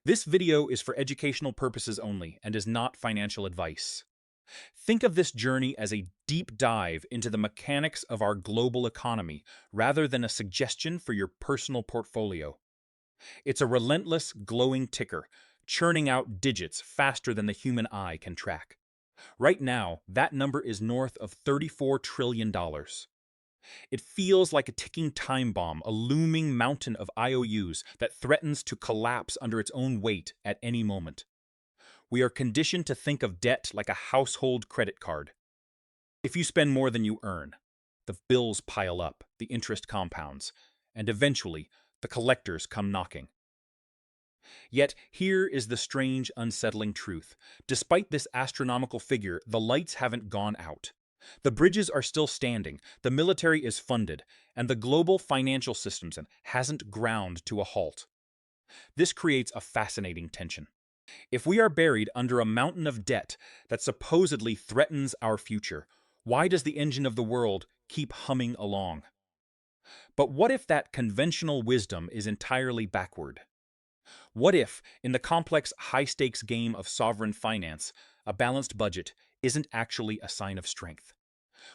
This video is for educational purposes only and is not financial advice. Think of this journey as a deep dive into the mechanics of our global economy rather than a suggestion for your personal portfolio. It's a relentless, glowing ticker, churning out digits faster than the human eye can track. Right now, that number is north of $34 trillion. It feels like a ticking time bomb, a looming mountain of IOUs that threatens to collapse under its own weight at any moment. We are conditioned to think of debt like a household credit card. If you spend more than you earn, the bills pile up, the interest compounds, and eventually, the collectors come knocking. Yet, here is the strange, unsettling truth. Despite this astronomical figure, the lights haven't gone out. The bridges are still standing, the military is funded, and the global financial system hasn't ground to a halt. This creates a fascinating tension. If we are buried under a mountain of debt that supposedly threatens our future, why does the engine of the world keep humming along? But what if that conventional wisdom is entirely backward? What if, in the complex, high-stakes game of sovereign finance, a balanced budget isn't actually a sign of strength?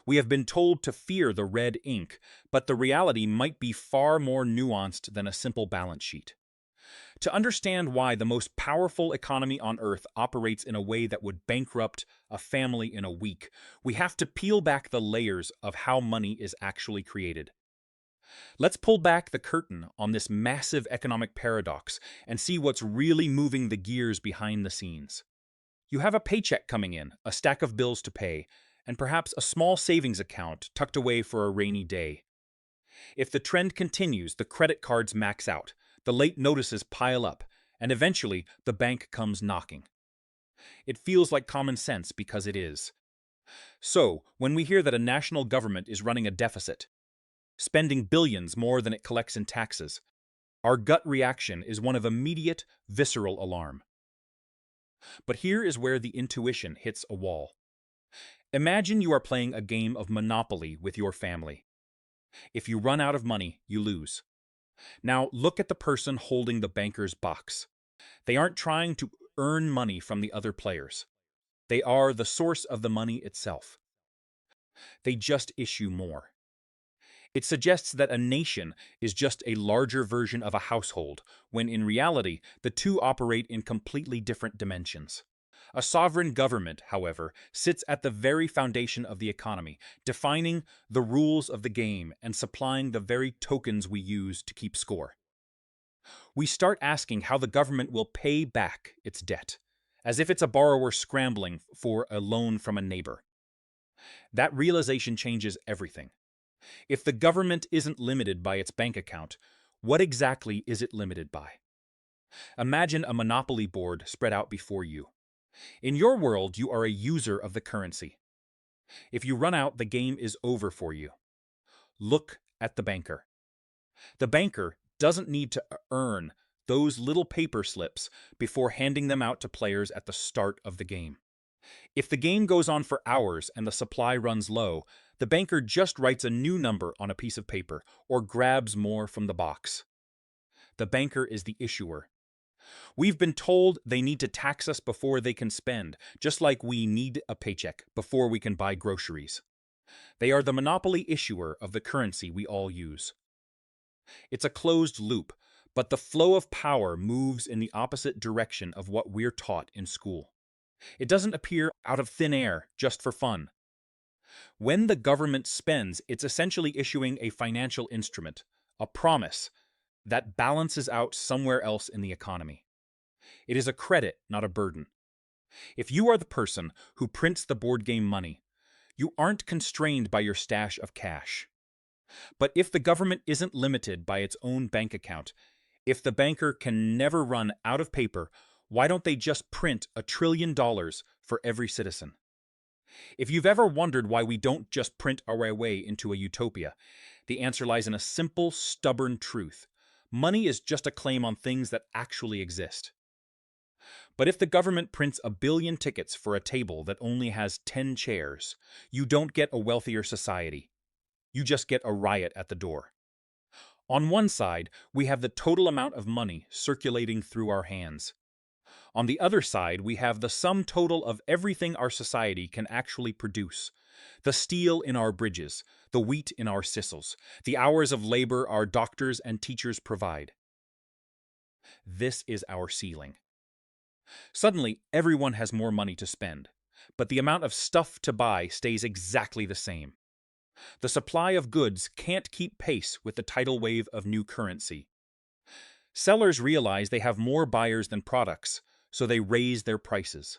We have been told to fear the red ink, but the reality might be far more nuanced than a simple balance sheet. To understand why the most powerful economy on Earth operates in a way that would bankrupt a family in a week, we have to peel back the layers of how money is actually created. Let's pull back the curtain on this massive economic paradox and see what's really moving the gears behind the scenes. You have a paycheck coming in, a stack of bills to pay, and perhaps a small savings account tucked away for a rainy day. If the trend continues, the credit cards max out, the late notices pile up, and eventually the bank comes knocking. It feels like common sense because it is. So, when we hear that a national government is running a deficit, spending billions more than it collects in taxes, our gut reaction is one of immediate, visceral alarm. But here is where the intuition hits a wall. Imagine you are playing a game of Monopoly with your family. If you run out of money, you lose. Now look at the person holding the banker's box. They aren't trying to earn money from the other players. They are the source of the money itself. They just issue more. It suggests that a nation is just a larger version of a household, when in reality, the two operate in completely different dimensions. A sovereign government, however, sits at the very foundation of the economy, defining the rules of the game and supplying the very tokens we use to keep score. We start asking how the government will pay back its debt, as if it's a borrower scrambling for a loan from a neighbor. That realization changes everything. If the government isn't limited by its bank account, what exactly is it limited by? Imagine a monopoly board spread out before you. In your world, you are a user of the currency. If you run out, the game is over for you. Look at the banker. The banker doesn't need to earn those little paper slips before handing them out to players at the start of the game. If the game goes on for hours and the supply runs low, the banker just writes a new number on a piece of paper or grabs more from the box. The banker is the issuer. We've been told they need to tax us before they can spend, just like we need a paycheck before we can buy groceries. They are the monopoly issuer of the currency we all use. It's a closed loop, but the flow of power moves in the opposite direction of what we're taught in school. It doesn't appear out of thin air just for fun. When the government spends, it's essentially issuing a financial instrument, a promise, that balances out somewhere else in the economy. It is a credit, not a burden. If you are the person who prints the board game money, you aren't constrained by your stash of cash. But if the government isn't limited by its own bank account, if the banker can never run out of paper, why don't they just print $1 trillion for every citizen? If you've ever wondered why we don't just print our way into a utopia, the answer lies in a simple, stubborn truth. Money is just a claim on things that actually exist. But if the government prints 1 billion tickets for a table that only has 10 chairs, you don't get a wealthier society. You just get a riot at the door. On one side, we have the total amount of money circulating through our hands. On the other side, we have the sum total of everything our society can actually produce. The steel in our bridges, the wheat in our sissels, the hours of labor our doctors and teachers provide. This is our ceiling. Suddenly, everyone has more money to spend, but the amount of stuff to buy stays exactly the same. The supply of goods can't keep pace with the tidal wave of new currency. Sellers realize they have more buyers than products, so they raise their prices.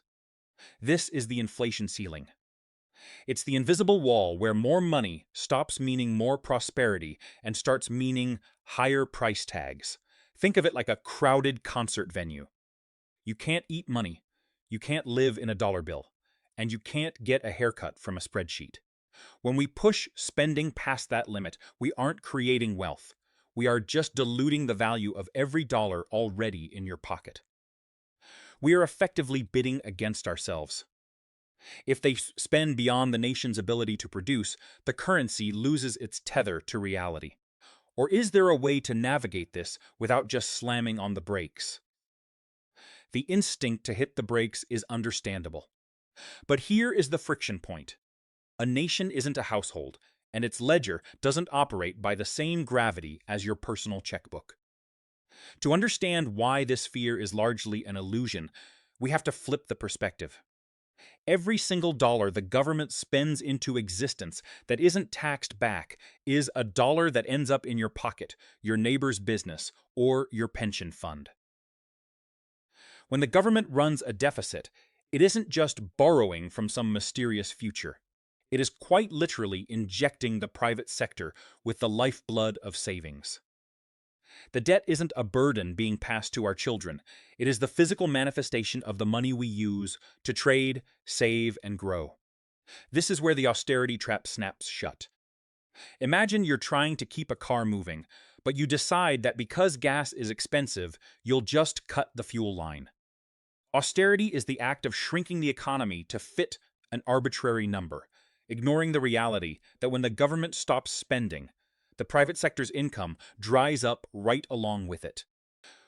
This is the inflation ceiling. It's the invisible wall where more money stops meaning more prosperity and starts meaning higher price tags. Think of it like a crowded concert venue. You can't eat money, you can't live in a dollar bill, and you can't get a haircut from a spreadsheet. When we push spending past that limit, we aren't creating wealth. We are just diluting the value of every dollar already in your pocket. We are effectively bidding against ourselves. If they spend beyond the nation's ability to produce, the currency loses its tether to reality. Or is there a way to navigate this without just slamming on the brakes? The instinct to hit the brakes is understandable. But here is the friction point. A nation isn't a household, and its ledger doesn't operate by the same gravity as your personal checkbook. To understand why this fear is largely an illusion, we have to flip the perspective. Every single dollar the government spends into existence that isn't taxed back is a dollar that ends up in your pocket, your neighbor's business, or your pension fund. When the government runs a deficit, it isn't just borrowing from some mysterious future. It is quite literally injecting the private sector with the lifeblood of savings. The debt isn't a burden being passed to our children. It is the physical manifestation of the money we use to trade, save, and grow. This is where the austerity trap snaps shut. Imagine you're trying to keep a car moving, but you decide that because gas is expensive, you'll just cut the fuel line. Austerity is the act of shrinking the economy to fit an arbitrary number, ignoring the reality that when the government stops spending, the private sector's income dries up right along with it.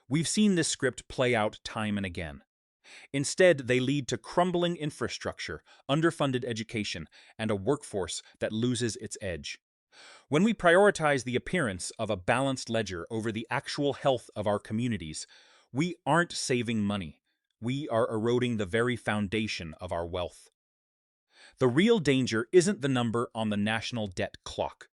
We've seen this script play out time and again. Instead, they lead to crumbling infrastructure, underfunded education, and a workforce that loses its edge. When we prioritize the appearance of a balanced ledger over the actual health of our communities, we aren't saving money. We are eroding the very foundation of our wealth. The real danger isn't the number on the national debt clock.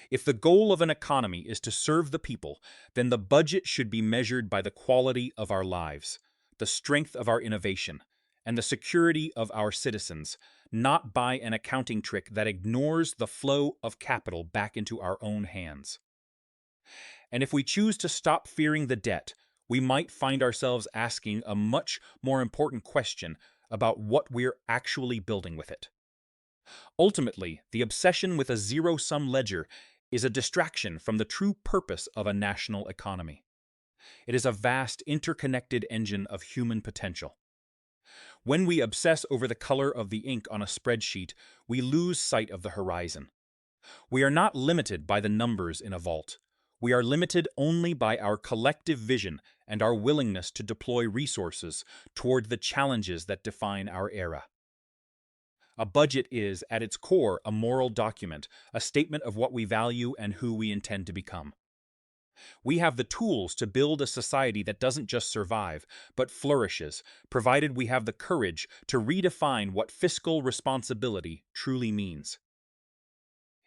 If the goal of an economy is to serve the people, then the budget should be measured by the quality of our lives, the strength of our innovation, and the security of our citizens, not by an accounting trick that ignores the flow of capital back into our own hands. And if we choose to stop fearing the debt, we might find ourselves asking a much more important question about what we're actually building with it. Ultimately, the obsession with a zero-sum ledger is a distraction from the true purpose of a national economy. It is a vast, interconnected engine of human potential. When we obsess over the color of the ink on a spreadsheet, we lose sight of the horizon. We are not limited by the numbers in a vault. We are limited only by our collective vision and our willingness to deploy resources toward the challenges that define our era. A budget is, at its core, a moral document, a statement of what we value and who we intend to become. We have the tools to build a society that doesn't just survive, but flourishes, provided we have the courage to redefine what fiscal responsibility truly means.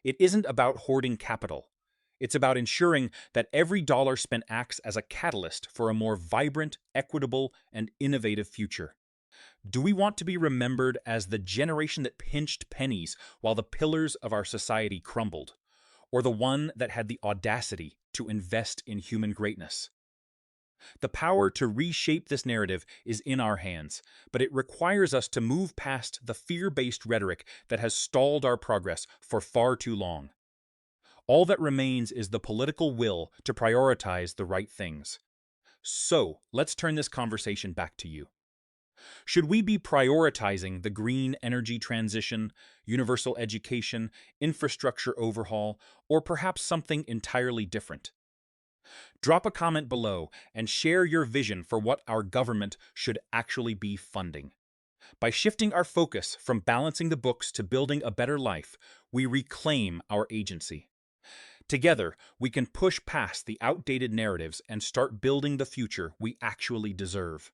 It isn't about hoarding capital. It's about ensuring that every dollar spent acts as a catalyst for a more vibrant, equitable, and innovative future. Do we want to be remembered as the generation that pinched pennies while the pillars of our society crumbled, or the one that had the audacity to invest in human greatness? The power to reshape this narrative is in our hands, but it requires us to move past the fear-based rhetoric that has stalled our progress for far too long. All that remains is the political will to prioritize the right things. So, let's turn this conversation back to you. Should we be prioritizing the green energy transition, universal education, infrastructure overhaul, or perhaps something entirely different? Drop a comment below and share your vision for what our government should actually be funding. By shifting our focus from balancing the books to building a better life, we reclaim our agency. Together, we can push past the outdated narratives and start building the future we actually deserve.